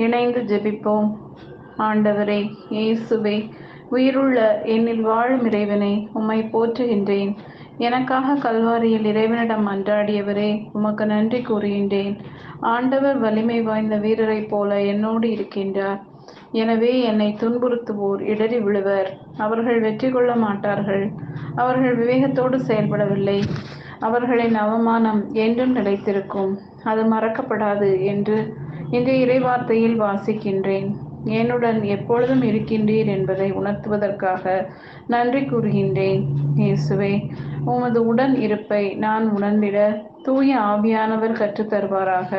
இணைந்து ஜெபிப்போம். ஆண்டவரே, இயேசுவே, உயிருள்ள என்னில் வாழும் இறைவனை உம்மை போற்றுகின்றேன். எனக்காக கல்வாரியில் இறைவனிடம் மன்றாடியவரே, உமக்கு நன்றி கூறுகின்றேன். ஆண்டவர் வலிமை வாய்ந்த வீரரைப் போல என்னோடு இருக்கின்றார். எனவே என்னை துன்புறுத்துவோர் இடறி விழுவர். அவர்கள் வெற்றி கொள்ள மாட்டார்கள். அவர்கள் விவேகத்தோடு செயல்படவில்லை. அவர்களின் அவமானம் என்றும் நிலைத்திருக்கும், அது மறக்கப்படாது என்று இன்றைய இறைவார்த்தையில் வாசிக்கின்றேன். என்னுடன் எப்பொழுதும் இருக்கின்றீர் என்பதை உணர்த்துவதற்காக நன்றி கூறுகின்றேன். இயேசுவே, உமது உடன் இருப்பை நான் உணர்ந்திட தூய ஆவியானவர் கற்றுத்தருவாராக.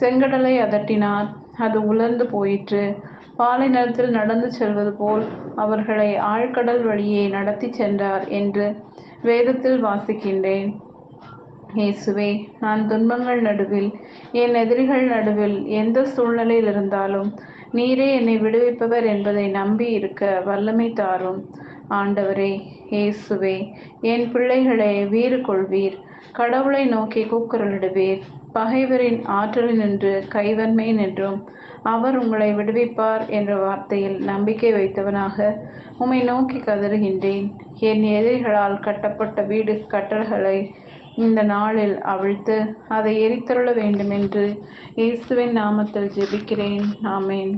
செங்கடலை அதட்டினார், அது உலர்ந்து போயிற்று. பாலை நிலத்தில் நடந்து செல்வது போல் அவர்களை ஆழ்கடல் வழியே நடத்தி சென்றார் என்று வேதத்தில் வாசிக்கின்றேன். இயேசுவே, நான் துன்பங்கள் நடுவில், என் எதிரிகள் நடுவில் எந்த சூழ்நிலையில் இருந்தாலும் நீரே என்னை விடுவிப்பவர் என்பதை நம்பி இருக்க வல்லமை தாரும். ஆண்டவரே, இயேசுவே, என் பிள்ளைகளே, வீறு கொள்வீர். கடவுளை நோக்கி கூக்குரலிடுவீர். பகைவரின் ஆற்றலினின்று கைவன்மை நின்றும் அவர் உங்களை விடுவிப்பார் என்ற வார்த்தையில் நம்பிக்கை வைத்தவனாக உம்மை நோக்கி கதறுகின்றேன். என் எதிரிகளால் கட்டப்பட்ட வீடு கட்டல்களை இந்த நாளில் அவிழ்த்து அதை எரித்தருள வேண்டுமென்று இயேசுவின் நாமத்தில் ஜெபிக்கிறேன். ஆமென்.